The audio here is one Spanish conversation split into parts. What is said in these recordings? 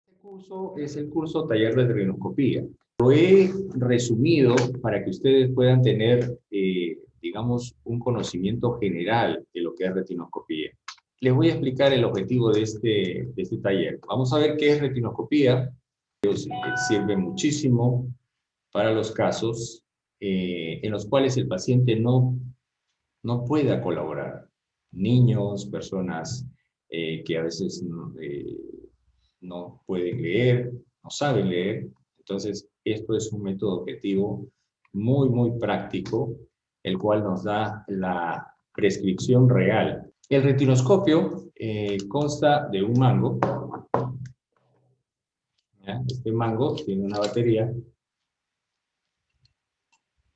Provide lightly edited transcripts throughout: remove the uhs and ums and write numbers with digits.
Este curso es el curso Taller de Retinoscopía. Lo he resumido para que ustedes puedan tener, digamos, un conocimiento general de lo que es retinoscopía. Les voy a explicar el objetivo de este taller. Vamos a ver qué es retinoscopía. Sirve muchísimo para los casos en los cuales el paciente no pueda colaborar. Niños, personas que a veces no pueden leer, no saben leer. Entonces, esto es un método objetivo muy, muy práctico, el cual nos da la prescripción real. El retinoscopio consta de un mango. ¿Ya? Este mango tiene una batería,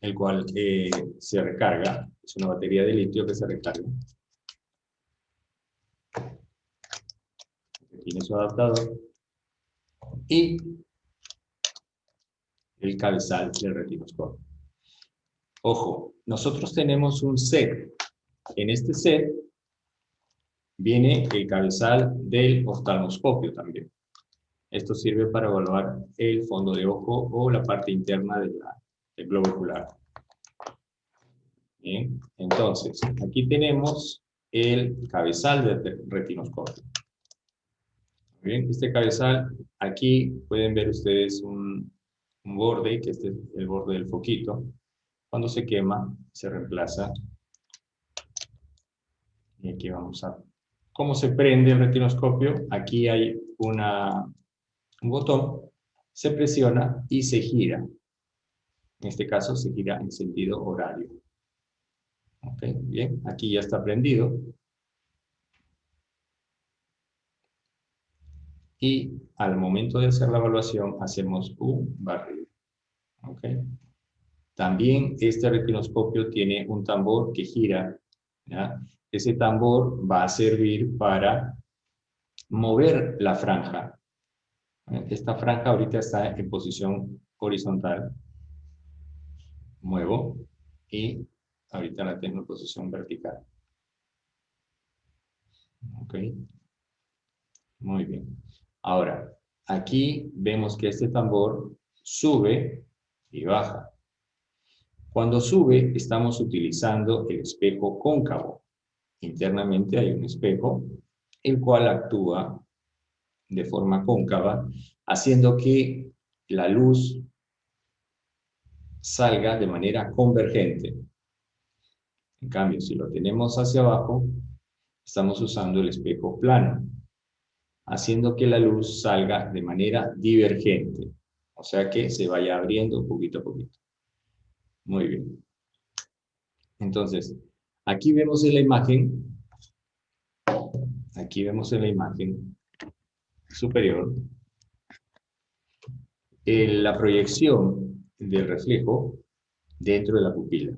el cual se recarga. Es una batería de litio que se recarga. Tiene su adaptador. Y el cabezal del retinoscopio. Ojo, nosotros tenemos un set. En este set viene el cabezal del oftalmoscopio también. Esto sirve para evaluar el fondo de ojo o la parte interna del globo ocular. Bien, entonces, aquí tenemos el cabezal del retinoscopio. Bien, este cabezal, aquí pueden ver ustedes un borde, que este es el borde del foquito. Cuando se quema, se reemplaza. Y aquí vamos a... ¿Cómo se prende el retinoscopio? Aquí hay un botón, se presiona y se gira. En este caso se gira en sentido horario. Ok, bien, aquí ya está prendido. Y al momento de hacer la evaluación hacemos un barrido. Ok. También este retinoscopio tiene un tambor que gira, ¿ya? Ese tambor va a servir para mover la franja. Esta franja ahorita está en posición horizontal. Muevo y ahorita la tengo en posición vertical. Ok. Muy bien. Ahora, aquí vemos que este tambor sube y baja. Cuando sube, estamos utilizando el espejo cóncavo. Internamente hay un espejo, el cual actúa de forma cóncava, haciendo que la luz salga de manera convergente. En cambio, si lo tenemos hacia abajo, estamos usando el espejo plano, haciendo que la luz salga de manera divergente, o sea que se vaya abriendo poquito a poquito. Muy bien. Entonces, aquí vemos en la imagen superior la proyección del reflejo dentro de la pupila.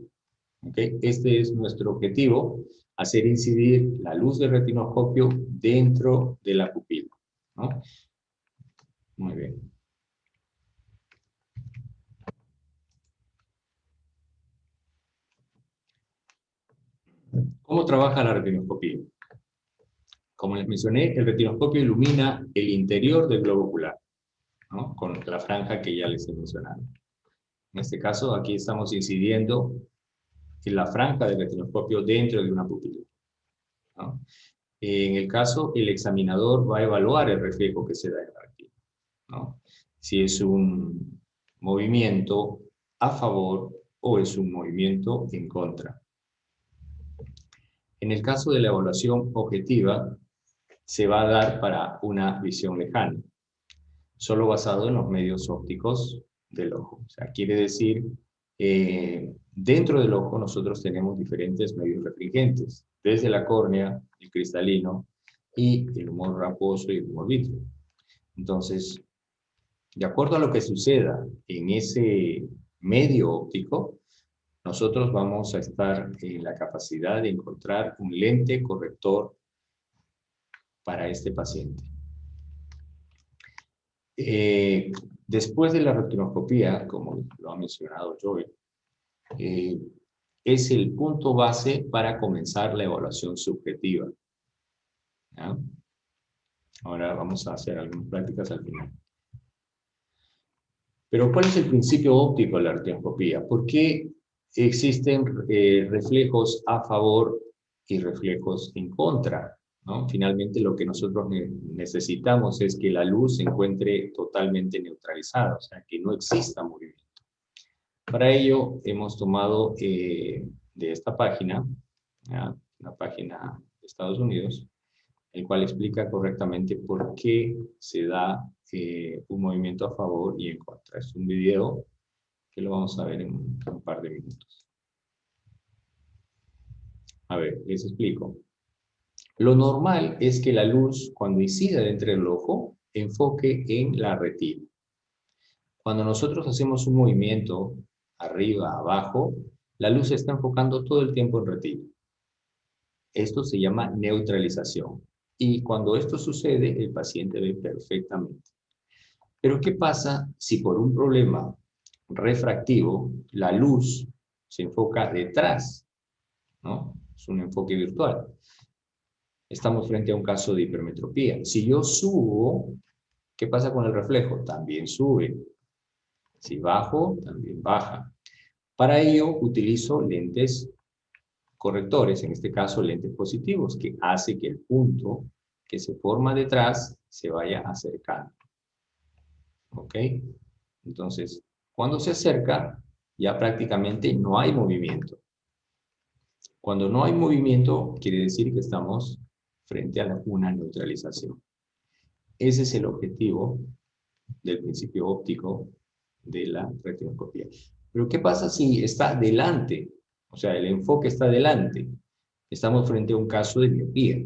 ¿Okay? Este es nuestro objetivo, hacer incidir la luz del retinoscopio dentro de la pupila, ¿no? Muy bien. ¿Cómo trabaja la retinoscopía? Como les mencioné, el retinoscopio ilumina el interior del globo ocular, ¿no? Con la franja que ya les he mencionado. En este caso, aquí estamos incidiendo en la franja del retinoscopio dentro de una pupila, ¿no? En el caso, el examinador va a evaluar el reflejo que se da en la retina, ¿no? Si es un movimiento a favor o es un movimiento en contra. En el caso de la evaluación objetiva, se va a dar para una visión lejana, solo basado en los medios ópticos del ojo. O sea, quiere decir, dentro del ojo nosotros tenemos diferentes medios refringentes, desde la córnea, el cristalino, y el humor raposo y el humor vítreo. Entonces, de acuerdo a lo que suceda en ese medio óptico, nosotros vamos a estar en la capacidad de encontrar un lente corrector para este paciente. Después de la retinoscopía, como lo ha mencionado Joel, es el punto base para comenzar la evaluación subjetiva, ¿ya? Ahora vamos a hacer algunas prácticas al final. Pero ¿cuál es el principio óptico de la retinoscopía? ¿Por qué existen reflejos a favor y reflejos en contra? ¿No? Finalmente lo que nosotros necesitamos es que la luz se encuentre totalmente neutralizada, o sea, que no exista movimiento. Para ello hemos tomado de esta página, ¿ya? Una página de Estados Unidos, el cual explica correctamente por qué se da un movimiento a favor y en contra. Es un video que lo vamos a ver en un par de minutos. A ver, les explico. Lo normal es que la luz, cuando incida dentro del ojo, enfoque en la retina. Cuando nosotros hacemos un movimiento arriba, abajo, la luz se está enfocando todo el tiempo en retina. Esto se llama neutralización. Y cuando esto sucede, el paciente ve perfectamente. Pero ¿qué pasa si por un problema refractivo la luz se enfoca detrás? ¿No? Es un enfoque virtual. Estamos frente a un caso de hipermetropía. Si yo subo, ¿qué pasa con el reflejo? También sube. Si bajo, también baja. Para ello utilizo lentes correctores, en este caso lentes positivos, que hace que el punto que se forma detrás se vaya acercando. ¿Ok? Entonces, cuando se acerca, ya prácticamente no hay movimiento. Cuando no hay movimiento, quiere decir que estamos frente a una neutralización. Ese es el objetivo del principio óptico de la retinoscopía. Pero ¿qué pasa si está delante? O sea, el enfoque está delante. Estamos frente a un caso de miopía.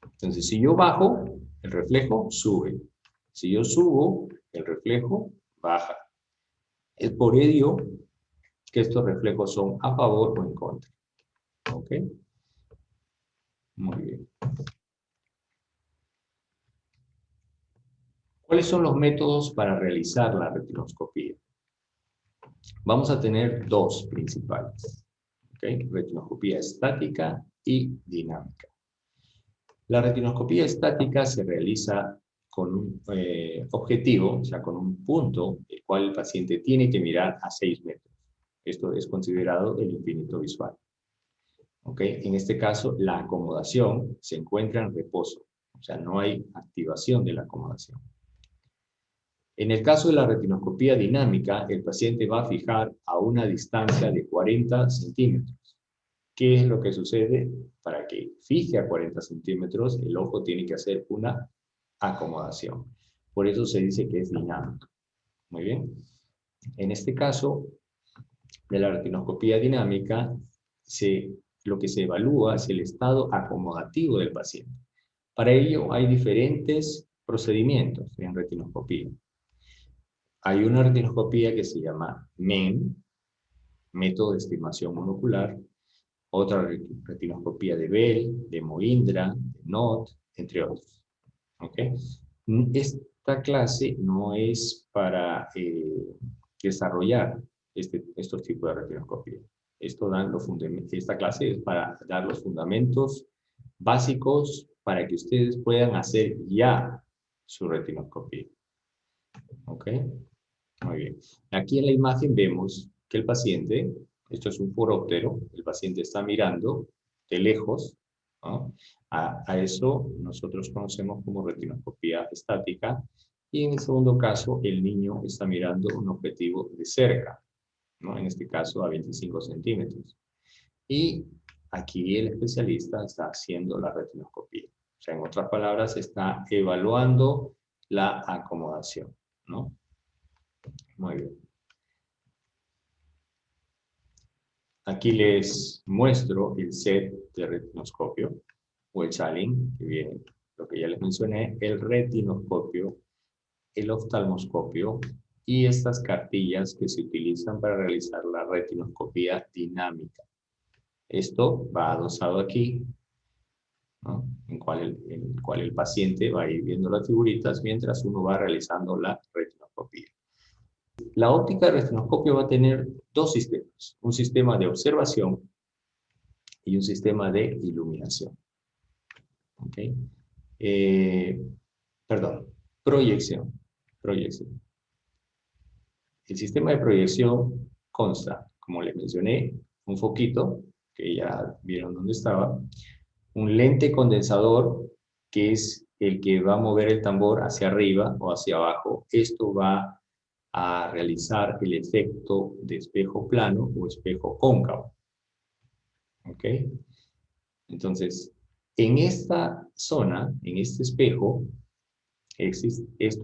Entonces, si yo bajo, el reflejo sube. Si yo subo, el reflejo baja. Es por ello que estos reflejos son a favor o en contra. ¿Ok? Muy bien. ¿Cuáles son los métodos para realizar la retinoscopía? Vamos a tener dos principales. ¿Okay? Retinoscopía estática y dinámica. La retinoscopía estática se realiza con un objetivo, o sea, con un punto, el cual el paciente tiene que mirar a 6 metros. Esto es considerado el infinito visual. ¿Okay? En este caso, la acomodación se encuentra en reposo, o sea, no hay activación de la acomodación. En el caso de la retinoscopía dinámica, el paciente va a fijar a una distancia de 40 centímetros. ¿Qué es lo que sucede? Para que fije a 40 centímetros, el ojo tiene que hacer una acomodación. Por eso se dice que es dinámico. Muy bien. En este caso, de la retinoscopía dinámica, lo que se evalúa es el estado acomodativo del paciente. Para ello hay diferentes procedimientos en retinoscopía. Hay una retinoscopía que se llama MEM, método de estimación monocular, otra retinoscopía de Bell, de Mohindra, de Knott, entre otros. ¿Okay? Esta clase no es para desarrollar estos tipos de retinoscopía. Esta clase es para dar los fundamentos básicos para que ustedes puedan hacer ya su retinoscopía. ¿Ok? Muy bien. Aquí en la imagen vemos que el paciente, esto es un foróptero, el paciente está mirando de lejos, ¿no? A eso nosotros conocemos como retinoscopía estática, y en el segundo caso el niño está mirando un objetivo de cerca, ¿no? En este caso a 25 centímetros. Y aquí el especialista está haciendo la retinoscopía. O sea, en otras palabras, está evaluando la acomodación, ¿no? Muy bien. Aquí les muestro el set de retinoscopio o el challenge, que viene, lo que ya les mencioné, el retinoscopio, el oftalmoscopio y estas cartillas que se utilizan para realizar la retinoscopía dinámica. Esto va adosado aquí, ¿no? en el cual el paciente va a ir viendo las figuritas mientras uno va realizando la retinoscopía. La óptica de retinoscopio va a tener dos sistemas, un sistema de observación y un sistema de iluminación. ¿Okay? Eh, perdón, proyección. Proyección. El sistema de proyección consta, como les mencioné, un foquito, que ya vieron dónde estaba, un lente condensador, que es el que va a mover el tambor hacia arriba o hacia abajo. Esto va a realizar el efecto de espejo plano o espejo cóncavo. ¿Ok? Entonces, en esta zona, en este espejo, esto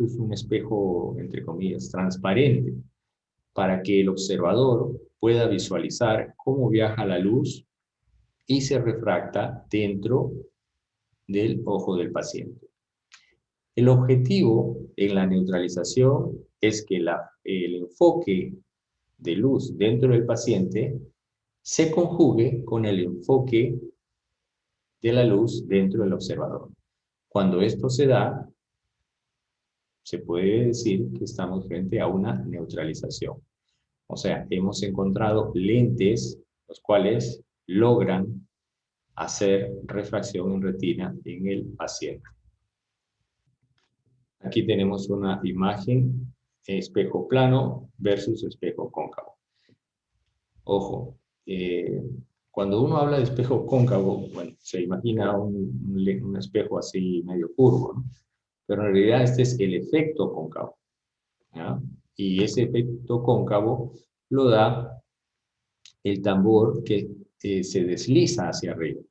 es un espejo, entre comillas, transparente, para que el observador pueda visualizar cómo viaja la luz y se refracta dentro del ojo del paciente. El objetivo en la neutralización es que el enfoque de luz dentro del paciente se conjugue con el enfoque de la luz dentro del observador. Cuando esto se da, se puede decir que estamos frente a una neutralización. O sea, hemos encontrado lentes los cuales logran hacer refracción en retina en el paciente. Aquí tenemos una imagen, espejo plano versus espejo cóncavo. Ojo, cuando uno habla de espejo cóncavo, bueno, se imagina un espejo así medio curvo, ¿no? Pero en realidad este es el efecto cóncavo, ¿ya? Y ese efecto cóncavo lo da el tambor que se desliza hacia arriba.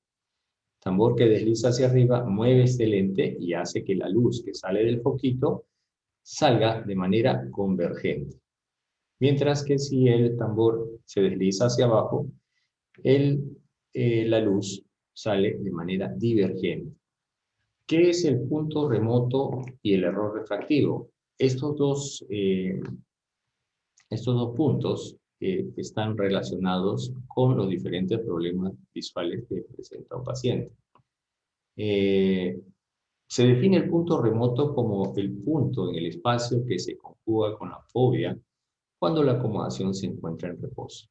Tambor que desliza hacia arriba mueve este lente y hace que la luz que sale del foquito salga de manera convergente. Mientras que si el tambor se desliza hacia abajo, la luz sale de manera divergente. ¿Qué es el punto remoto y el error refractivo? Estos dos puntos están relacionados con los diferentes problemas visuales que presenta un paciente. Se define el punto remoto como el punto en el espacio que se conjuga con la fobia cuando la acomodación se encuentra en reposo.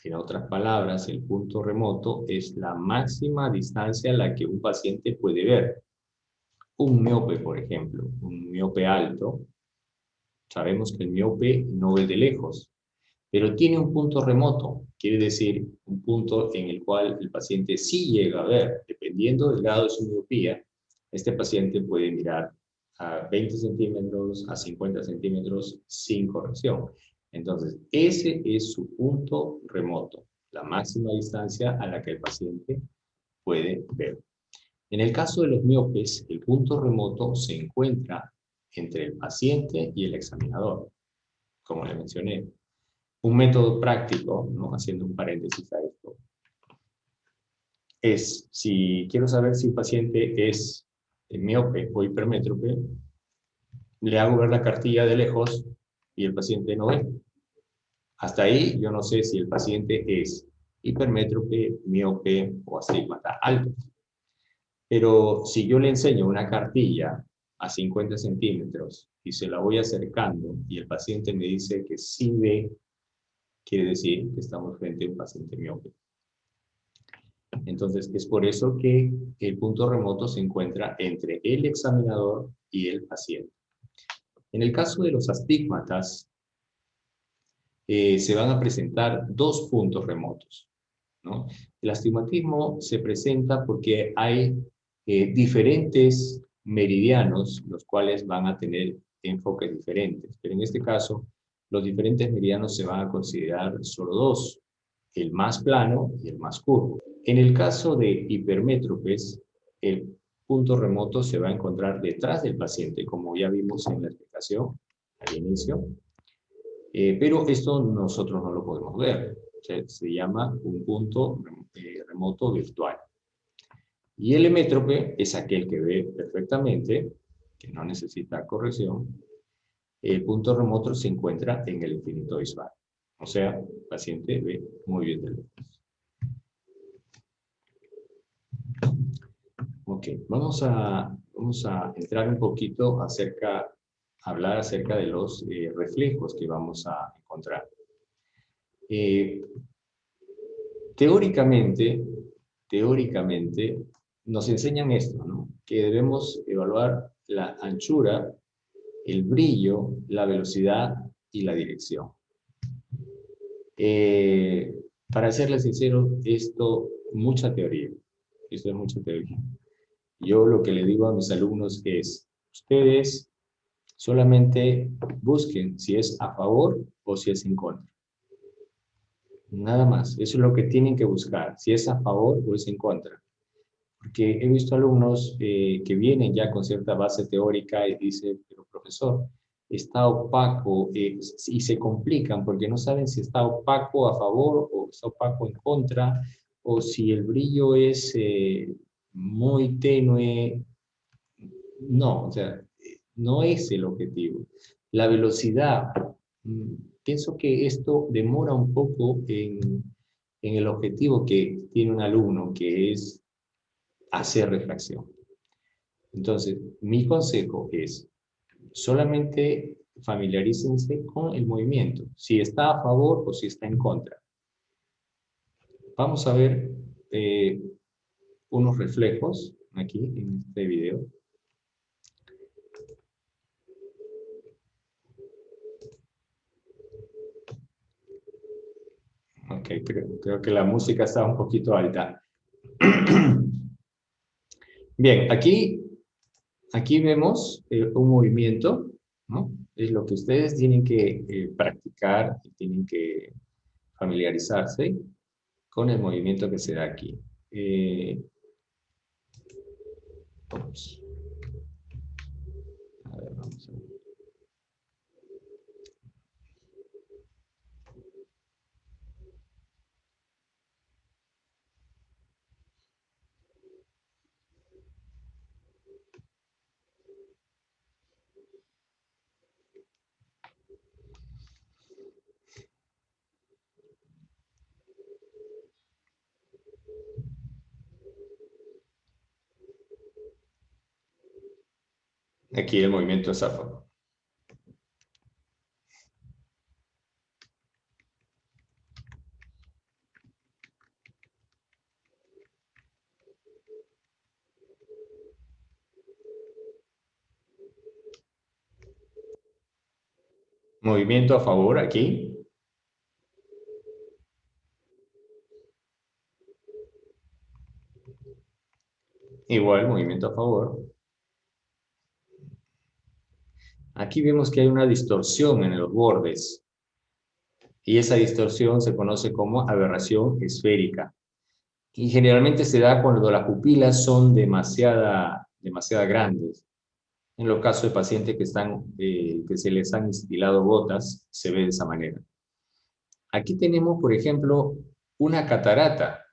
En otras palabras, el punto remoto es la máxima distancia a la que un paciente puede ver. Un miope, por ejemplo, un miope alto, sabemos que el miope no ve de lejos, pero tiene un punto remoto, quiere decir un punto en el cual el paciente sí llega a ver. Dependiendo del grado de su miopía, este paciente puede mirar a 20 centímetros, a 50 centímetros sin corrección. Entonces, ese es su punto remoto, la máxima distancia a la que el paciente puede ver. En el caso de los miopes, el punto remoto se encuentra entre el paciente y el examinador, como le mencioné. Un método práctico, ¿no? Haciendo un paréntesis a esto, es, si quiero saber si un paciente es miope o hipermétrope, le hago ver la cartilla de lejos y el paciente no ve. Hasta ahí yo no sé si el paciente es hipermétrope, miope o astigmata alto. Pero si yo le enseño una cartilla a 50 centímetros y se la voy acercando y el paciente me dice que sí ve, quiere decir que estamos frente a un paciente miope. Entonces, es por eso que el punto remoto se encuentra entre el examinador y el paciente. En el caso de los astigmatas, se van a presentar dos puntos remotos, ¿no? El astigmatismo se presenta porque hay diferentes meridianos, los cuales van a tener enfoques diferentes. Pero en este caso, los diferentes meridianos se van a considerar solo dos, el más plano y el más curvo. En el caso de hipermétropes, el punto remoto se va a encontrar detrás del paciente, como ya vimos en la explicación al inicio, pero esto nosotros no lo podemos ver. Se llama un punto remoto virtual. Y el hemétrope es aquel que ve perfectamente, que no necesita corrección. El punto remoto se encuentra en el infinito visual. O sea, el paciente ve muy bien de lejos. Ok, vamos a entrar un poquito hablar acerca de los reflejos que vamos a encontrar. Teóricamente, nos enseñan esto, ¿no? que debemos evaluar la anchura, el brillo, la velocidad y la dirección. Eh, para serles sincero, esto es mucha teoría. Esto es mucha teoría. Yo lo que le digo a mis alumnos es, ustedes solamente busquen si es a favor o si es en contra. Nada más. Eso es lo que tienen que buscar, si es a favor o es en contra. Porque he visto alumnos que vienen ya con cierta base teórica y dicen, pero profesor, está opaco y se complican porque no saben si está opaco a favor o está opaco en contra o si el brillo es muy tenue. No, o sea, no es el objetivo. La velocidad, mm, pienso que esto demora un poco en el objetivo que tiene un alumno, que es hacer refracción. Entonces, mi consejo es solamente familiarícense con el movimiento, si está a favor o si está en contra. Vamos a ver unos reflejos aquí en este video. Ok, creo que la música está un poquito alta. Bien, aquí vemos un movimiento, ¿no? Es lo que ustedes tienen que practicar y tienen que familiarizarse con el movimiento que se da aquí. Ups. A ver, vamos a ver. Aquí el movimiento es a favor. Movimiento a favor aquí. Igual, movimiento a favor. Aquí vemos que hay una distorsión en los bordes. Y esa distorsión se conoce como aberración esférica. Y generalmente se da cuando las pupilas son demasiado grandes. En los casos de pacientes que se les han instilado gotas, se ve de esa manera. Aquí tenemos, por ejemplo, una catarata.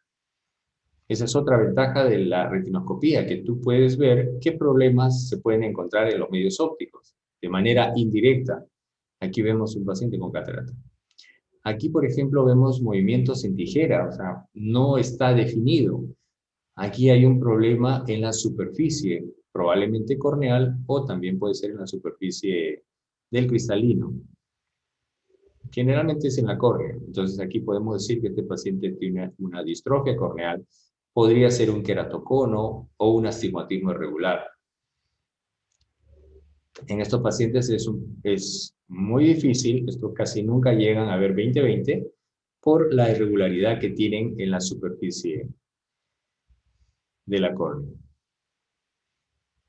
Esa es otra ventaja de la retinoscopía, que tú puedes ver qué problemas se pueden encontrar en los medios ópticos de manera indirecta. Aquí vemos un paciente con catarata. Aquí, por ejemplo, vemos movimientos en tijera, o sea, no está definido. Aquí hay un problema en la superficie, probablemente corneal o también puede ser en la superficie del cristalino. Generalmente es en la córnea. Entonces aquí podemos decir que este paciente tiene una distrofia corneal, podría ser un queratocono o un astigmatismo irregular. En estos pacientes es muy difícil, esto casi nunca llegan a ver 20/20 por la irregularidad que tienen en la superficie de la córnea.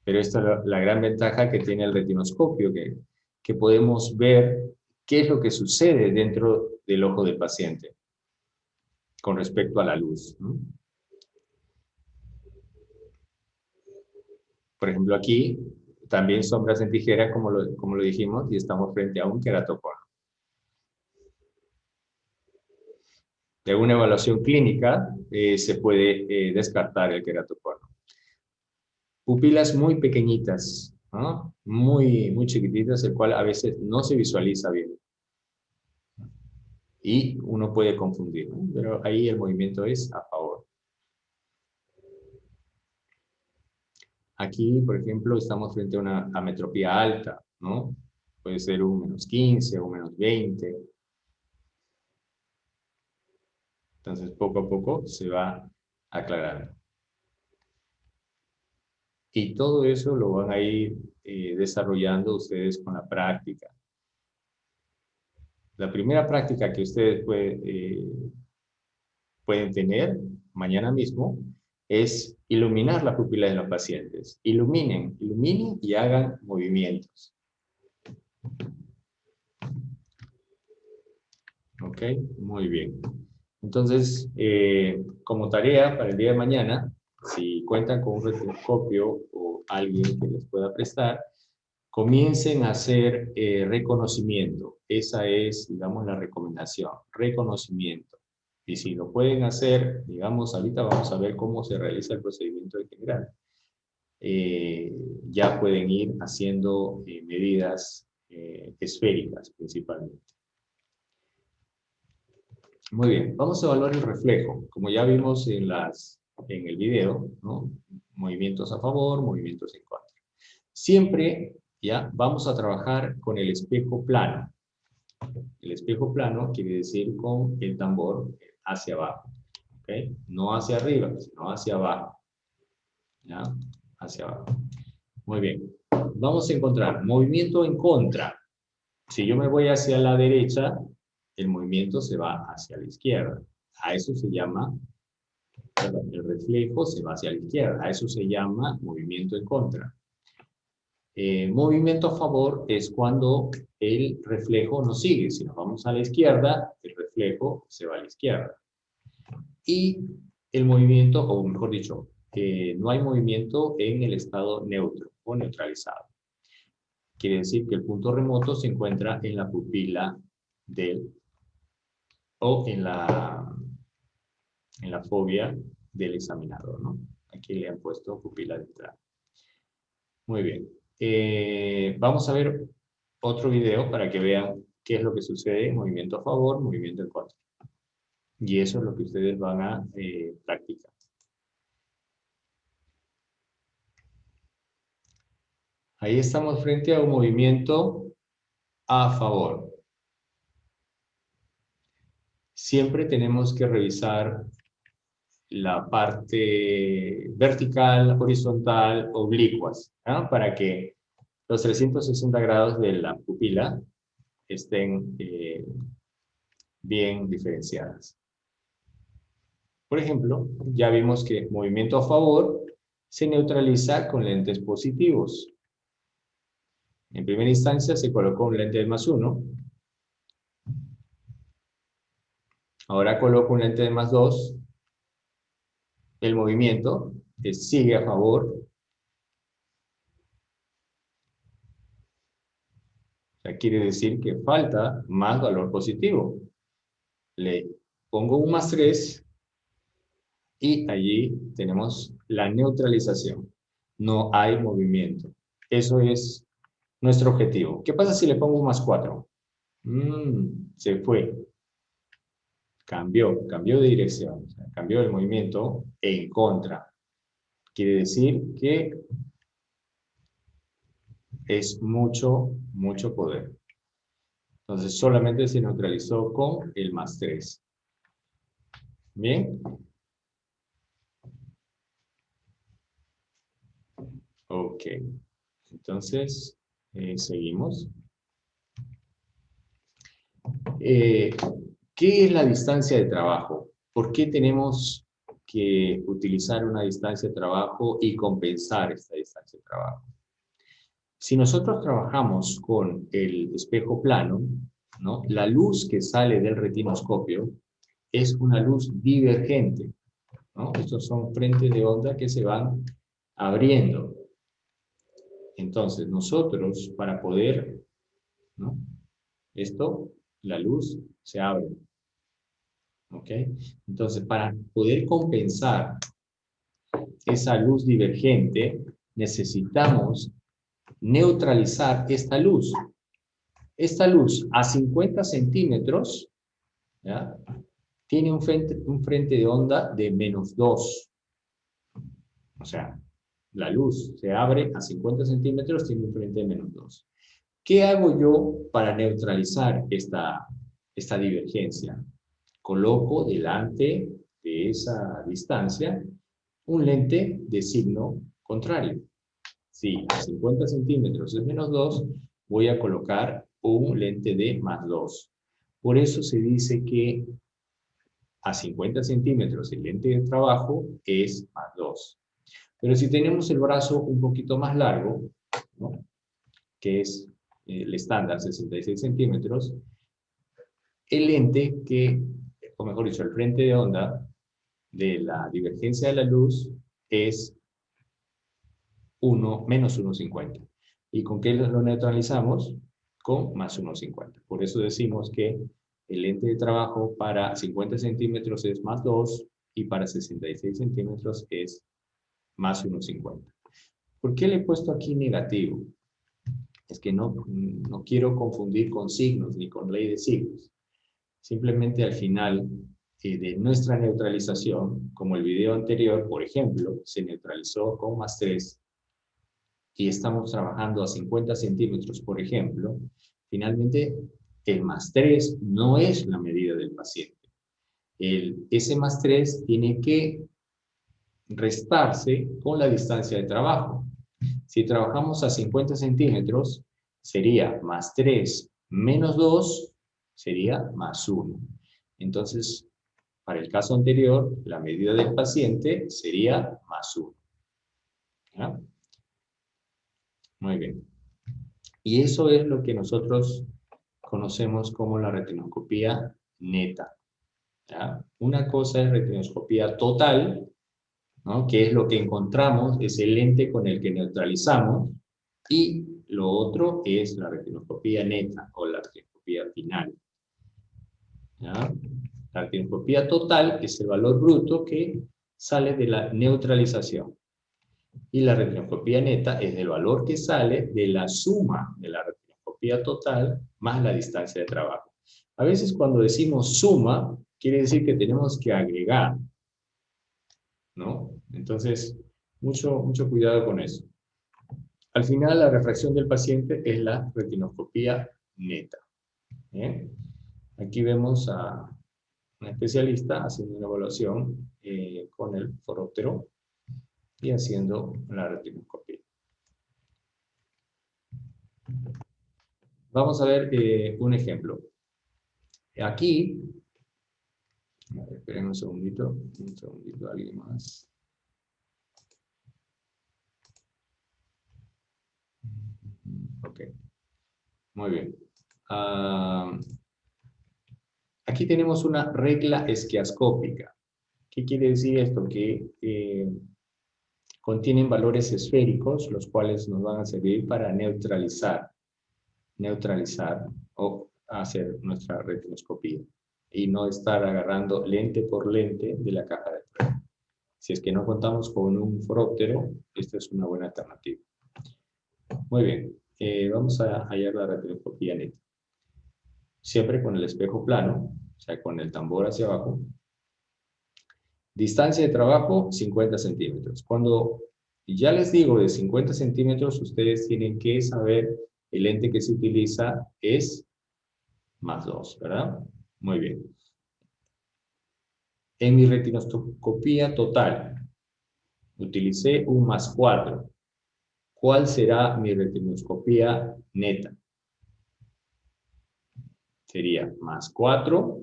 Pero esta es la gran ventaja que tiene el retinoscopio, que podemos ver qué es lo que sucede dentro del ojo del paciente con respecto a la luz, ¿no? Por ejemplo, aquí también sombras en tijera, como lo dijimos, y estamos frente a un queratocono. De una evaluación clínica se puede descartar el queratocono. Pupilas muy pequeñitas, ¿no? Muy chiquititas, el cual a veces no se visualiza bien. Y uno puede confundir, ¿no? Pero ahí el movimiento es a favor. Aquí, por ejemplo, estamos frente a una ametropía alta, ¿no? Puede ser un -15 o -20. Entonces, poco a poco se va aclarando. Y todo eso lo van a ir desarrollando ustedes con la práctica. La primera práctica que ustedes pueden tener mañana mismo es iluminar la pupila de los pacientes. Iluminen y hagan movimientos. Ok, muy bien. Entonces, como tarea para el día de mañana, si cuentan con un retinoscopio o alguien que les pueda prestar, comiencen a hacer reconocimiento. Esa es, digamos, la recomendación, reconocimiento. Y si lo pueden hacer, digamos, ahorita vamos a ver cómo se realiza el procedimiento en general. Ya pueden ir haciendo medidas esféricas principalmente. Muy bien, vamos a evaluar el reflejo. Como ya vimos en el video, ¿no? Movimientos a favor, movimientos en contra. Siempre ya vamos a trabajar con el espejo plano. El espejo plano quiere decir con el tambor hacia abajo. ¿Okay? No hacia arriba, sino hacia abajo. ¿Ya? Hacia abajo. Muy bien. Vamos a encontrar movimiento en contra. Si yo me voy hacia la derecha, el movimiento se va hacia la izquierda. A eso se llama, el reflejo se va hacia la izquierda. A eso se llama movimiento en contra. Movimiento a favor es cuando el reflejo no sigue. Si nos vamos a la izquierda, el reflejo se va a la izquierda. Y el movimiento, o mejor dicho, no hay movimiento en el estado neutro o neutralizado. Quiere decir que el punto remoto se encuentra en la pupila o en la fobia del examinador, ¿no? Aquí le han puesto pupila de entrada. Muy bien. Vamos a ver otro video para que vean qué es lo que sucede, movimiento a favor, movimiento en contra. Y eso es lo que ustedes van a practicar. Ahí estamos frente a un movimiento a favor. Siempre tenemos que revisar la parte vertical, horizontal, oblicuas, ¿no? Para que los 360 grados de la pupila estén bien diferenciadas. Por ejemplo, ya vimos que movimiento a favor se neutraliza con lentes positivos. En primera instancia se colocó un lente de +1. Ahora coloco un lente de +2. El movimiento sigue a favor. O sea, quiere decir que falta más valor positivo. Le pongo un +3 y allí tenemos la neutralización. No hay movimiento. Eso es nuestro objetivo. ¿Qué pasa si le pongo un +4? Se fue. Cambió de dirección. O sea, cambió el movimiento en contra. Quiere decir que es mucho poder. Entonces solamente se neutralizó con el +3. Bien. Ok. Entonces, seguimos. ¿Qué es la distancia de trabajo? ¿Por qué tenemos que utilizar una distancia de trabajo y compensar esta distancia de trabajo? Si nosotros trabajamos con el espejo plano, ¿no? La luz que sale del retinoscopio es una luz divergente, ¿no? Estos son frentes de onda que se van abriendo. Entonces, nosotros, para poder, ¿no? La luz se abre. ¿Ok? Entonces, para poder compensar esa luz divergente, necesitamos neutralizar esta luz. Esta luz a 50 centímetros, ¿ya? Tiene un frente de onda de -2. O sea, la luz se abre a 50 centímetros, tiene un frente de -2. ¿Qué hago yo para neutralizar esta divergencia? Coloco delante de esa distancia un lente de signo contrario. Si a 50 centímetros es menos 2, voy a colocar un lente de más 2. Por eso se dice que a 50 centímetros el lente de trabajo es más 2. Pero si tenemos el brazo un poquito más largo, ¿no?, que es el estándar 66 centímetros, el lente que, o mejor dicho, el frente de onda de la divergencia de la luz es menos 1,50. ¿Y con qué lo neutralizamos? Con más 1,50. Por eso decimos que el lente de trabajo para 50 centímetros es más 2 y para 66 centímetros es más 1,50. ¿Por qué le he puesto aquí negativo? Es que no quiero confundir con signos ni con ley de signos. Simplemente al final de nuestra neutralización, como el video anterior, por ejemplo, se neutralizó con más 3 y estamos trabajando a 50 centímetros, por ejemplo, finalmente el más 3 no es la medida del paciente. Ese más 3 tiene que restarse con la distancia de trabajo. Si trabajamos a 50 centímetros, sería más 3 menos 2, sería más 1. Entonces, para el caso anterior, la medida del paciente sería más 1. ¿Ya? Muy bien. Y eso es lo que nosotros conocemos como la retinoscopía neta. ¿Ya? Una cosa es retinoscopía total, ¿no?, que es lo que encontramos, es el lente con el que neutralizamos, y lo otro es la retinoscopía neta o la retinoscopía final. ¿Ya? La retinoscopía total es el valor bruto que sale de la neutralización. Y la retinoscopía neta es el valor que sale de la suma de la retinoscopía total más la distancia de trabajo. A veces cuando decimos suma, quiere decir que tenemos que agregar, ¿no? Entonces, mucho cuidado con eso. Al final, la refracción del paciente es la retinoscopía neta. ¿Bien? Aquí vemos a un especialista haciendo una evaluación con el foróptero y haciendo la retinoscopía. Vamos a ver un ejemplo. Aquí, esperen un segundito, alguien más. Ok, muy bien. Aquí tenemos una regla esquiascópica. ¿Qué quiere decir esto? Que contienen valores esféricos, los cuales nos van a servir para neutralizar o hacer nuestra retinoscopía y no estar agarrando lente por lente de la caja de prueba. Si es que no contamos con un foróptero, esta es una buena alternativa. Muy bien, vamos a hallar la retinoscopía neta. Siempre con el espejo plano, o sea, con el tambor hacia abajo. Distancia de trabajo, 50 centímetros. Cuando ya les digo de 50 centímetros, ustedes tienen que saber el lente que se utiliza es más 2, ¿verdad? Muy bien. En mi retinoscopía total, utilicé un más 4. ¿Cuál será mi retinoscopía neta? Sería más 4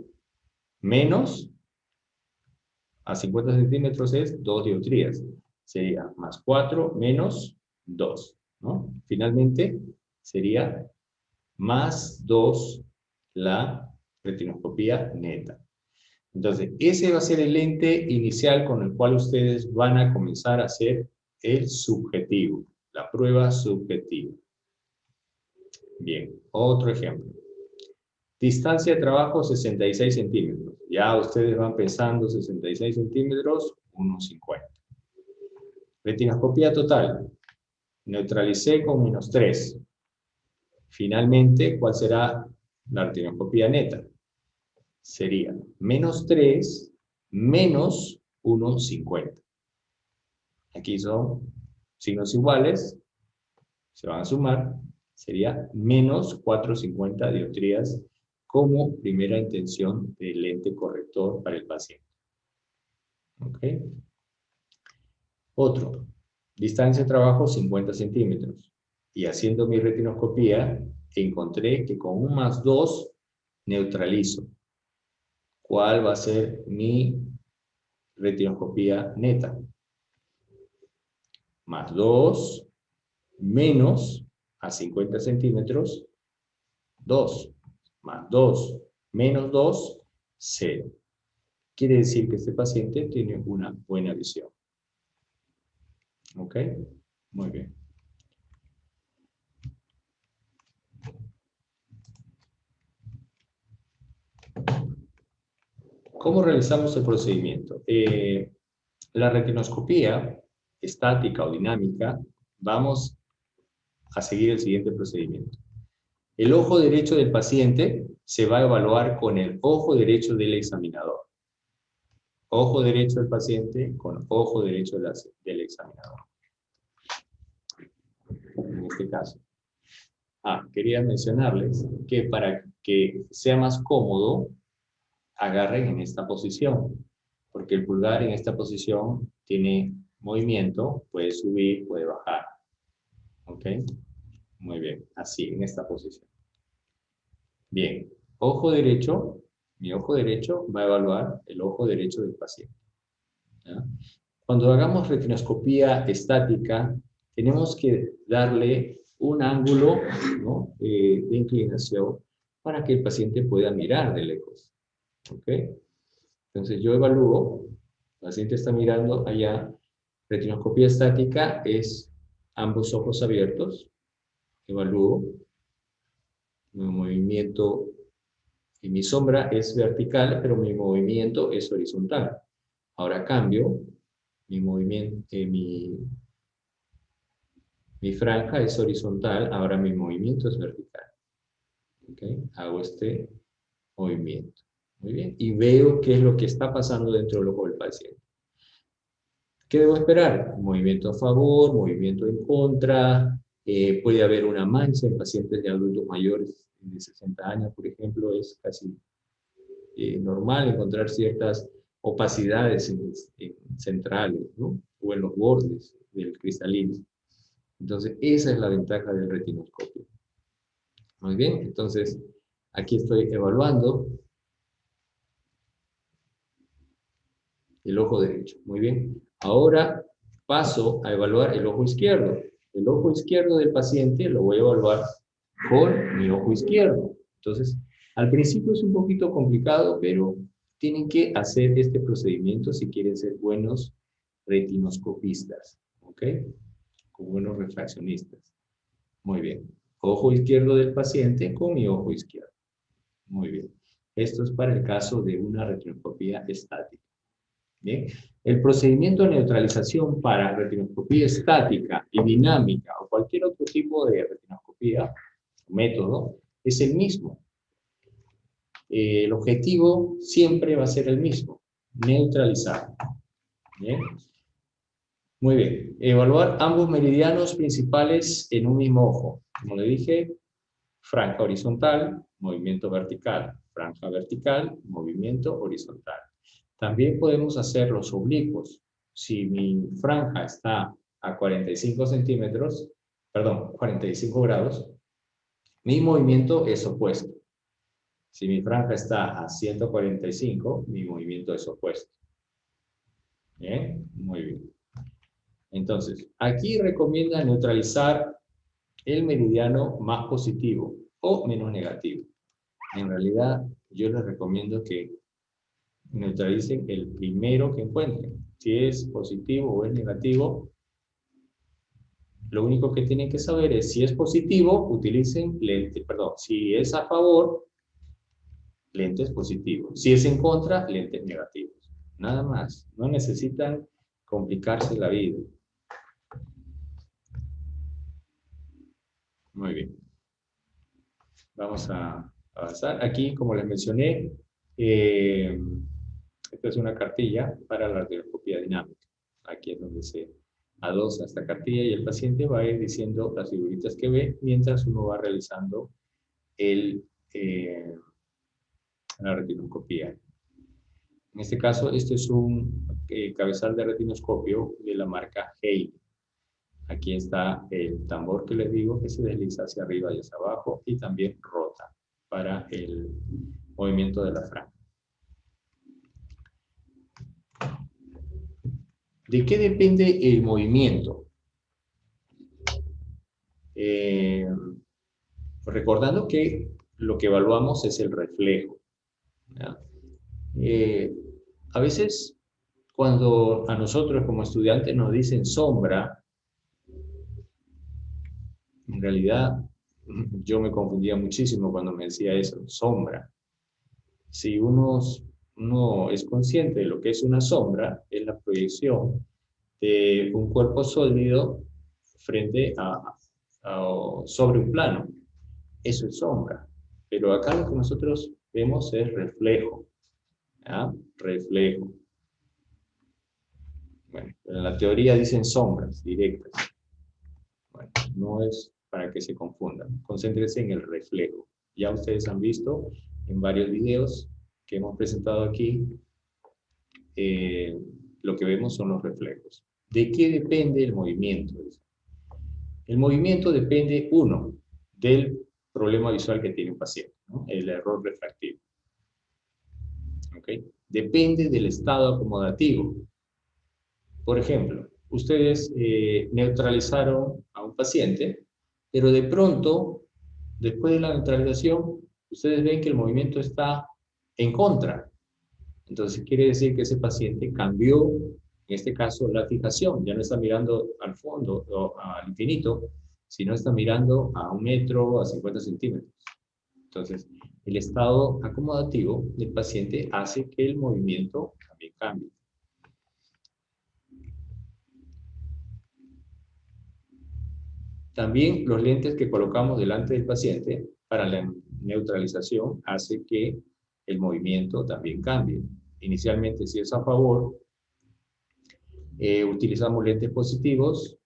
menos, a 50 centímetros es 2 dioptrías. Sería más 4 menos 2, ¿no? Finalmente, sería más 2 la retinoscopía neta. Entonces, ese va a ser el lente inicial con el cual ustedes van a comenzar a hacer el subjetivo, la prueba subjetiva. Bien, otro ejemplo. Distancia de trabajo 66 centímetros. Ya ustedes van pensando 66 centímetros, 1,50. Retinoscopía total. Neutralicé con menos 3. Finalmente, ¿cuál será la retinoscopía neta? Sería menos 3 menos 1,50. Aquí son signos iguales, se van a sumar, sería menos 4,50 dioptrías como primera intención del lente corrector para el paciente. ¿Ok? Otro. Distancia de trabajo 50 centímetros. Y haciendo mi retinoscopía, encontré que con un +2 neutralizo. ¿Cuál va a ser mi retinoscopía neta? +2 menos a 50 centímetros, 2. +2 menos 2, 0. Quiere decir que este paciente tiene una buena visión. ¿Ok? Muy bien. ¿Cómo realizamos el procedimiento? La retinoscopía estática o dinámica, vamos a seguir el siguiente procedimiento. El ojo derecho del paciente se va a evaluar con el ojo derecho del examinador. Ojo derecho del paciente con ojo derecho del examinador. En este caso. Quería mencionarles que para que sea más cómodo, agarren en esta posición, porque el pulgar en esta posición tiene movimiento, puede subir, puede bajar. ¿Ok? Muy bien, así, en esta posición. Bien, ojo derecho, mi ojo derecho va a evaluar el ojo derecho del paciente. ¿Ya? Cuando hagamos retinoscopía estática, tenemos que darle un ángulo, ¿no? De inclinación para que el paciente pueda mirar de lejos. ¿Ok? Entonces yo evalúo, el paciente está mirando allá, retinoscopía estática es ambos ojos abiertos, evalúo, mi movimiento y mi sombra es vertical, pero mi movimiento es horizontal. Ahora cambio, mi movimiento, mi franja es horizontal, ahora mi movimiento es vertical. ¿Okay? Hago este movimiento. Muy bien. Y veo qué es lo que está pasando dentro del ojo del paciente. ¿Qué debo esperar? Movimiento a favor, movimiento en contra. Puede haber una mancha en pacientes de adultos mayores de 60 años, por ejemplo. Es casi normal encontrar ciertas opacidades en centrales, ¿no? O en los bordes del cristalino. Entonces, esa es la ventaja del retinoscopio. Muy bien, entonces aquí estoy evaluando el ojo derecho. Muy bien. Ahora paso a evaluar el ojo izquierdo. El ojo izquierdo del paciente lo voy a evaluar con mi ojo izquierdo. Entonces, al principio es un poquito complicado, pero tienen que hacer este procedimiento si quieren ser buenos retinoscopistas, ¿ok? Con buenos refraccionistas. Muy bien. Ojo izquierdo del paciente con mi ojo izquierdo. Muy bien. Esto es para el caso de una retinoscopía estática. Bien. El procedimiento de neutralización para retinoscopía estática y dinámica o cualquier otro tipo de retinoscopía, método, es el mismo. El objetivo siempre va a ser el mismo, neutralizar. ¿Bien? Muy bien. Evaluar ambos meridianos principales en un mismo ojo. Como le dije, franja horizontal, movimiento vertical. Franja vertical, movimiento horizontal. También podemos hacer los oblicuos. Si mi franja está a 45 centímetros, perdón, 45 grados, mi movimiento es opuesto. Si mi franja está a 145, mi movimiento es opuesto. ¿Bien? Muy bien. Entonces, aquí recomienda neutralizar el meridiano más positivo o menos negativo. En realidad, yo les recomiendo que neutralicen el primero que encuentren. Si es positivo o es negativo, lo único que tienen que saber es si es positivo, utilicen lentes, perdón, si es a favor, lentes positivos. Si es en contra, lentes negativos. Nada más. No necesitan complicarse la vida. Muy bien. Vamos a avanzar. Aquí, como les mencioné, esta es una cartilla para la radioscopía dinámica. Aquí es donde se adosa esta cartilla y el paciente va a ir diciendo las figuritas que ve mientras uno va realizando la retinoscopía. En este caso, este es un cabezal de retinoscopio de la marca Haley. Aquí está el tambor que les digo que se desliza hacia arriba y hacia abajo y también rota para el movimiento de la franja. ¿De qué depende el movimiento? Recordando que lo que evaluamos es el reflejo, ¿ya? A veces cuando a nosotros como estudiantes nos dicen sombra, en realidad yo me confundía muchísimo cuando me decía eso, sombra. Si uno es consciente de lo que es una sombra, es la proyección de un cuerpo sólido frente sobre un plano. Eso es sombra. Pero acá lo que nosotros vemos es reflejo. ¿Ya? Reflejo. Bueno, en la teoría dicen sombras directas. Bueno, no es para que se confundan. Concéntrense en el reflejo. Ya ustedes han visto en varios videos que hemos presentado aquí, lo que vemos son los reflejos. ¿De qué depende el movimiento? El movimiento depende, uno, del problema visual que tiene un paciente, ¿no? El error refractivo. ¿Okay? Depende del estado acomodativo. Por ejemplo, ustedes neutralizaron a un paciente, pero de pronto, después de la neutralización, ustedes ven que el movimiento está en contra. Entonces quiere decir que ese paciente cambió, en este caso, la fijación. Ya no está mirando al fondo o al infinito, sino está mirando a 1 metro, a 50 centímetros. Entonces, el estado acomodativo del paciente hace que el movimiento también cambie. También los lentes que colocamos delante del paciente para la neutralización hace que el movimiento también cambie. Inicialmente, si es a favor, utilizamos lentes positivos,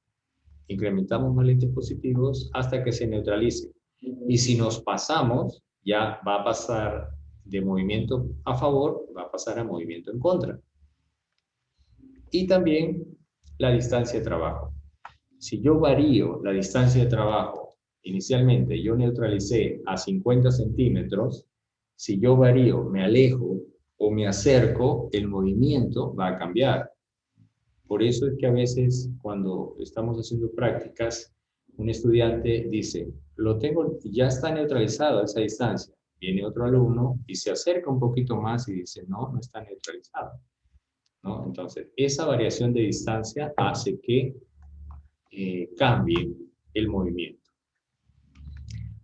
incrementamos más lentes positivos hasta que se neutralice. Y si nos pasamos, ya va a pasar de movimiento a favor, va a pasar a movimiento en contra. Y también la distancia de trabajo. Si yo varío la distancia de trabajo, inicialmente yo neutralicé a 50 centímetros, si yo varío, me alejo o me acerco, el movimiento va a cambiar. Por eso es que a veces cuando estamos haciendo prácticas, un estudiante dice, ya está neutralizado a esa distancia. Viene otro alumno y se acerca un poquito más y dice, no, no está neutralizado, ¿no? Entonces, esa variación de distancia hace que cambie el movimiento.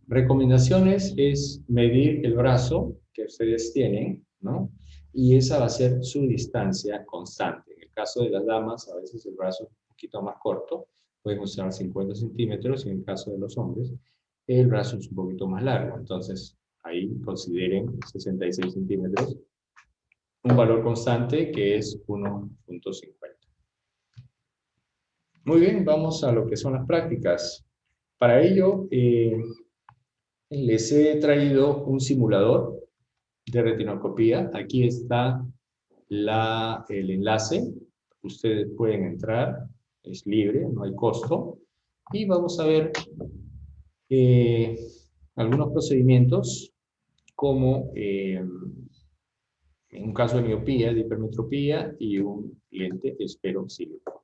Recomendaciones es medir el brazo que ustedes tienen, ¿no? Y esa va a ser su distancia constante. En el caso de las damas, a veces el brazo es un poquito más corto, pueden usar 50 centímetros, y en el caso de los hombres, el brazo es un poquito más largo. Entonces, ahí consideren 66 centímetros, un valor constante que es 1.50. Muy bien, vamos a lo que son las prácticas. Para ello, les he traído un simulador de retinoscopía. Aquí está el enlace. Ustedes pueden entrar, es libre, no hay costo. Y vamos a ver algunos procedimientos como en un caso de miopía, de hipermetropía y un lente esferoxílico.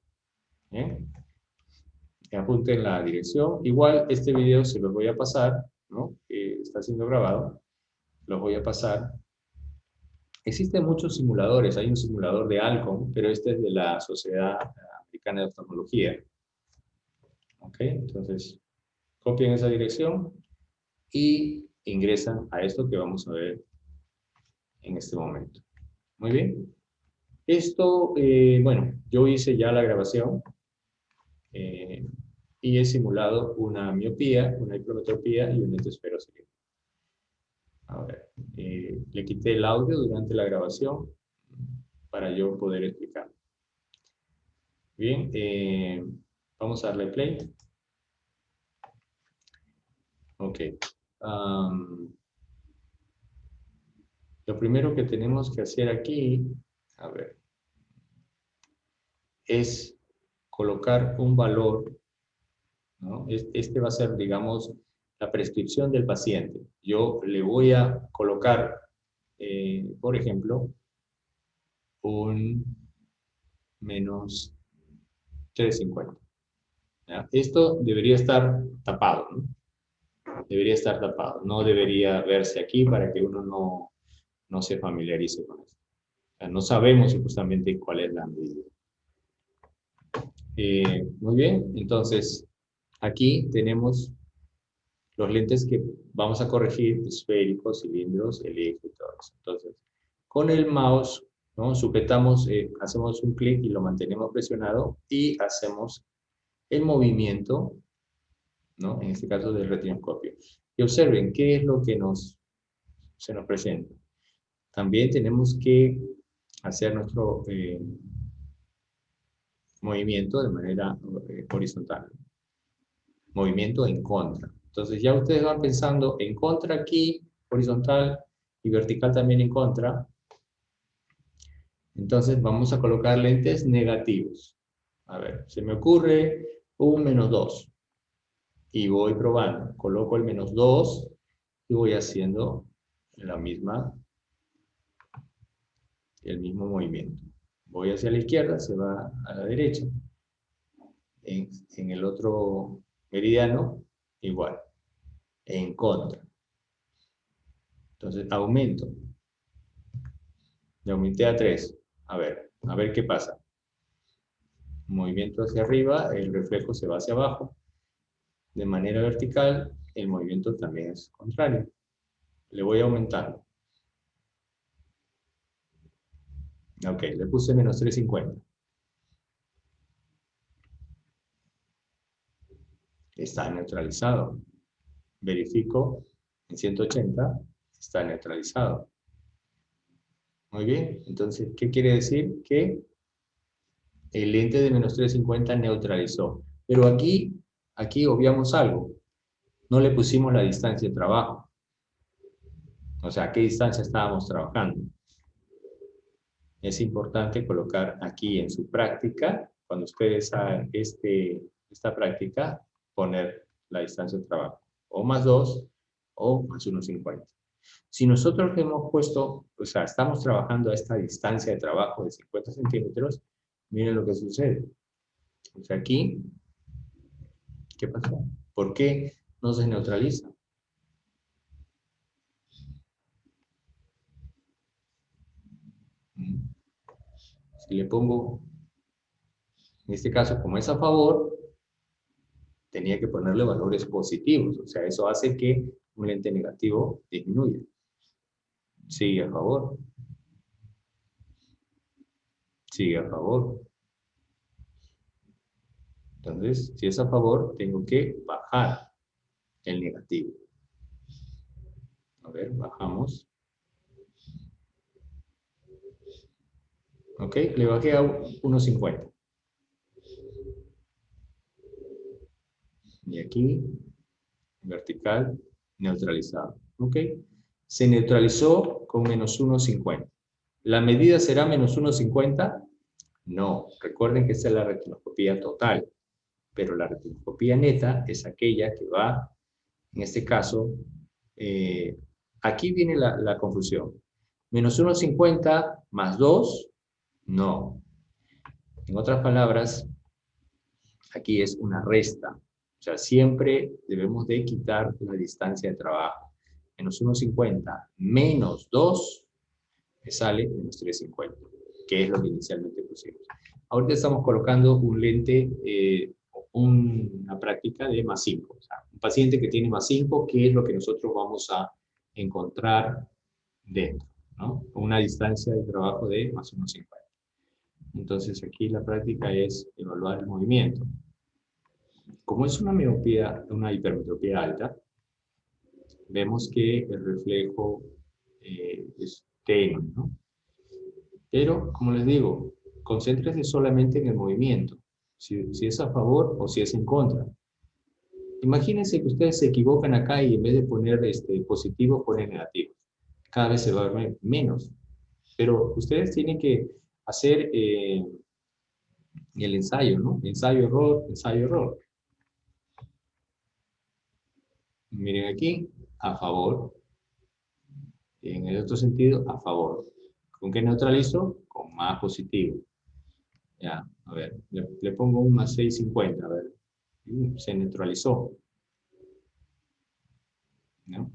Apunten la dirección. Igual este video se los voy a pasar, ¿no? Está siendo grabado. Los voy a pasar. Existen muchos simuladores. Hay un simulador de Alcon, pero este es de la Sociedad Americana de Oftalmología. ¿Ok? Entonces, copien esa dirección y ingresan a esto que vamos a ver en este momento. Muy bien. Esto, bueno, yo hice ya la grabación y he simulado una miopía, una hipermetropía y un lente esferoxílico. A ver, le quité el audio durante la grabación para yo poder explicar. Bien, vamos a darle play. Ok. Lo primero que tenemos que hacer aquí, a ver, es colocar un valor ¿no? Este va a ser, digamos, la prescripción del paciente. Yo le voy a colocar, por ejemplo, un menos 350. ¿Ya? Esto debería estar tapado, ¿no? Debería estar tapado. No debería verse aquí para que uno no se familiarice con esto. O sea, no sabemos justamente cuál es la medida. Muy bien, entonces aquí tenemos los lentes que vamos a corregir, esféricos, cilindros, el eje y todo eso. Entonces, con el mouse, ¿no? Sujetamos, hacemos un clic y lo mantenemos presionado y hacemos el movimiento, ¿no? En este caso del retinoscopio. Y observen qué es lo que se nos presenta. También tenemos que hacer nuestro movimiento de manera horizontal. Movimiento en contra. Entonces ya ustedes van pensando en contra aquí, horizontal y vertical también en contra. Entonces vamos a colocar lentes negativos. A ver, se me ocurre un -2. Y voy probando. Coloco el -2 y voy haciendo el mismo movimiento. Voy hacia la izquierda, se va a la derecha. En el otro meridiano, igual. En contra. Entonces aumento. Le aumenté a 3. A ver qué pasa. Movimiento hacia arriba, el reflejo se va hacia abajo. De manera vertical, el movimiento también es contrario. Le voy aumentando. Ok, le puse -350. Está neutralizado. Verifico en 180, está neutralizado. Muy bien, entonces, ¿qué quiere decir? Que el lente de -350 neutralizó. Pero aquí obviamos algo. No le pusimos la distancia de trabajo. O sea, ¿a qué distancia estábamos trabajando? Es importante colocar aquí en su práctica, cuando ustedes hagan esta práctica, poner la distancia de trabajo. O +2 o +1,50. Si nosotros le hemos puesto, o sea, estamos trabajando a esta distancia de trabajo de 50 centímetros, miren lo que sucede. O sea, aquí, ¿qué pasó? ¿Por qué no se neutraliza? Si le pongo, en este caso, como es a favor, tenía que ponerle valores positivos. O sea, eso hace que un lente negativo disminuya. Sigue a favor. Sigue a favor. Entonces, si es a favor, tengo que bajar el negativo. A ver, bajamos. Ok, le bajé a 1,50. Y aquí, vertical, neutralizado. Ok, se neutralizó con -1,50. ¿La medida será -1,50? No, recuerden que esta es la retinoscopía total, pero la retinoscopía neta es aquella que va, en este caso, aquí viene la confusión. -1,50 más 2, no. En otras palabras, aquí es una resta. O sea, siempre debemos de quitar la distancia de trabajo. -1,50 menos 2 me sale -3,50, que es lo que inicialmente pusimos. Ahorita estamos colocando un lente, una práctica de +5. O sea, un paciente que tiene +5, ¿qué es lo que nosotros vamos a encontrar dentro? ¿No? Una distancia de trabajo de +1,50. Entonces aquí la práctica es evaluar el movimiento. Como es una miopía, una hipermetropía alta, vemos que el reflejo es tenue, ¿no? Pero, como les digo, concéntrese solamente en el movimiento, si es a favor o si es en contra. Imagínense que ustedes se equivocan acá y en vez de poner positivo, ponen negativo. Cada vez se va a ver menos. Pero ustedes tienen que hacer el ensayo, ¿no? Ensayo-error, ensayo-error. Miren aquí, a favor. Y en el otro sentido, a favor. ¿Con qué neutralizo? Con más positivo. Ya, a ver, le pongo un más 650, a ver. Se neutralizó. ¿No?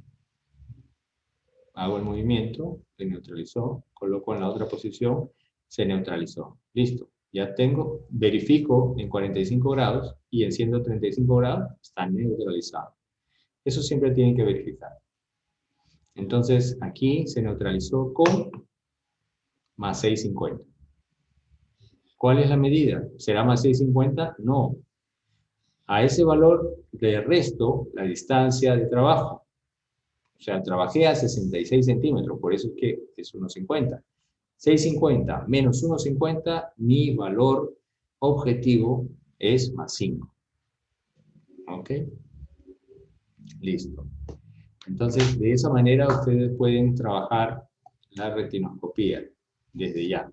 Hago el movimiento, se neutralizó, coloco en la otra posición, se neutralizó. Listo, ya tengo, verifico en 45 grados y en 135 grados está neutralizado. Eso siempre tienen que verificar. Entonces, aquí se neutralizó con más 650. ¿Cuál es la medida? ¿Será más 650? No. A ese valor le resto la distancia de trabajo. O sea, trabajé a 66 centímetros, por eso es que es 1,50. 650 menos 1,50, mi valor objetivo es más 5. ¿Ok? Listo. Entonces, de esa manera ustedes pueden trabajar la retinoscopía desde ya.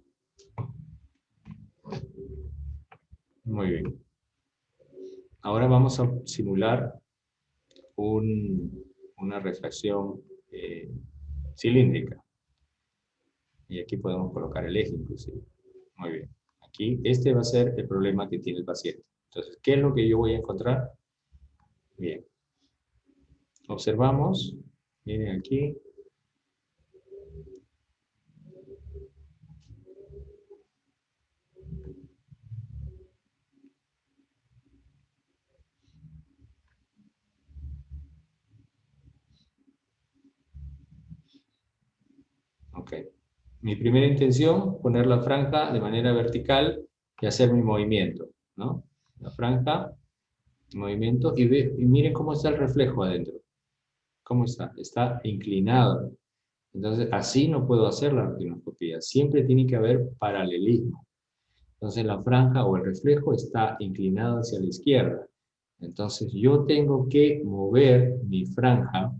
Muy bien. Ahora vamos a simular una refracción cilíndrica. Y aquí podemos colocar el eje inclusive. Muy bien. Aquí este va a ser el problema que tiene el paciente. Entonces, ¿qué es lo que yo voy a encontrar? Bien. Observamos. Miren aquí. Ok. Mi primera intención, poner la franja de manera vertical y hacer mi movimiento, ¿no? La franja, movimiento, y miren cómo está el reflejo adentro. ¿Cómo está? Está inclinado. Entonces, así no puedo hacer la retinoscopía. Siempre tiene que haber paralelismo. Entonces, la franja o el reflejo está inclinado hacia la izquierda. Entonces, yo tengo que mover mi franja,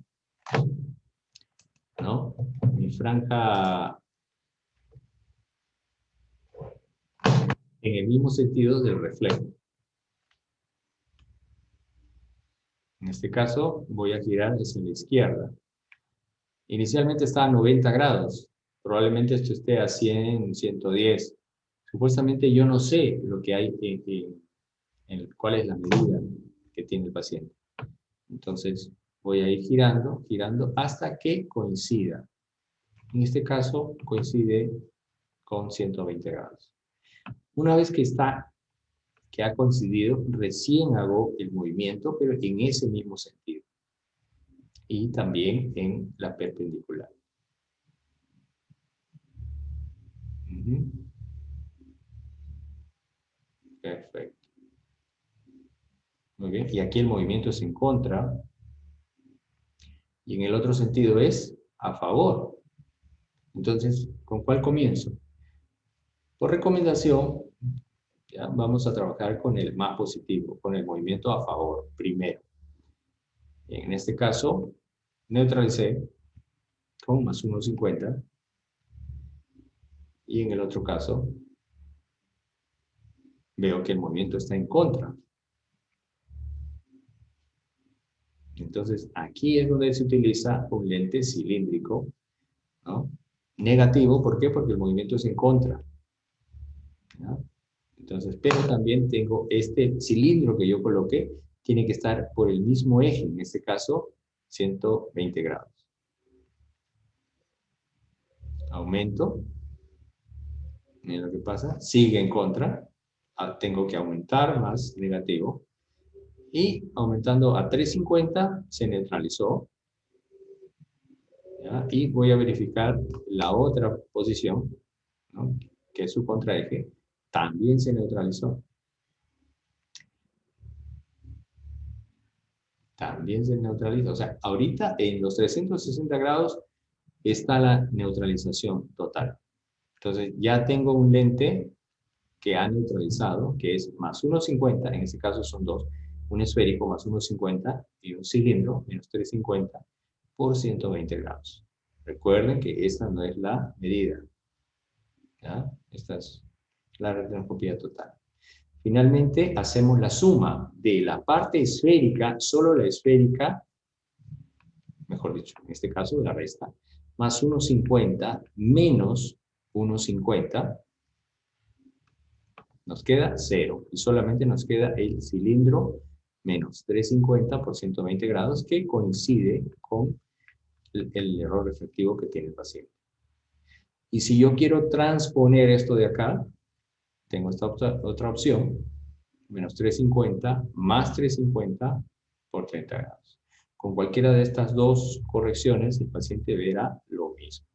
¿no? Mi franja en el mismo sentido del reflejo. En este caso, voy a girar hacia la izquierda. Inicialmente está a 90 grados. Probablemente esto esté a 100, 110. Supuestamente yo no sé lo que hay cuál es la medida que tiene el paciente. Entonces, voy a ir girando, girando hasta que coincida. En este caso, coincide con 120 grados. Una vez que ha coincidido, recién hago el movimiento, pero en ese mismo sentido. Y también en la perpendicular. Perfecto. Muy bien. Y aquí el movimiento es en contra. Y en el otro sentido es a favor. Entonces, ¿con cuál comienzo? Por recomendación, ya vamos a trabajar con el más positivo, con el movimiento a favor, primero. En este caso, neutralicé con más 1,50. Y en el otro caso, veo que el movimiento está en contra. Entonces, aquí es donde se utiliza un lente cilíndrico, ¿no? Negativo, ¿por qué? Porque el movimiento es en contra. ¿Ya? Entonces, pero también tengo este cilindro que yo coloqué, tiene que estar por el mismo eje, en este caso, 120 grados. Aumento. Miren lo que pasa. Sigue en contra. Tengo que aumentar más negativo. Y aumentando a 350 se neutralizó. ¿Ya? Y voy a verificar la otra posición, ¿no? Que es su contraeje. También se neutralizó. También se neutraliza. O sea, ahorita en los 360 grados está la neutralización total. Entonces ya tengo un lente que ha neutralizado, que es más 1,50, en este caso son dos, un esférico más 1,50 y un cilindro menos 350 por 120 grados. Recuerden que esta no es la medida. ¿Ya? Esta es la retinoscopía total. Finalmente, hacemos la suma de la parte esférica, solo la esférica, mejor dicho, en este caso de la resta, más 1,50 menos 1,50, nos queda 0. Y solamente nos queda el cilindro menos 350 por 120 grados, que coincide con el error refractivo que tiene el paciente. Y si yo quiero transponer esto de acá, tengo esta otra opción, menos 350 más 350 por 30 grados. Con cualquiera de estas dos correcciones, el paciente verá lo mismo.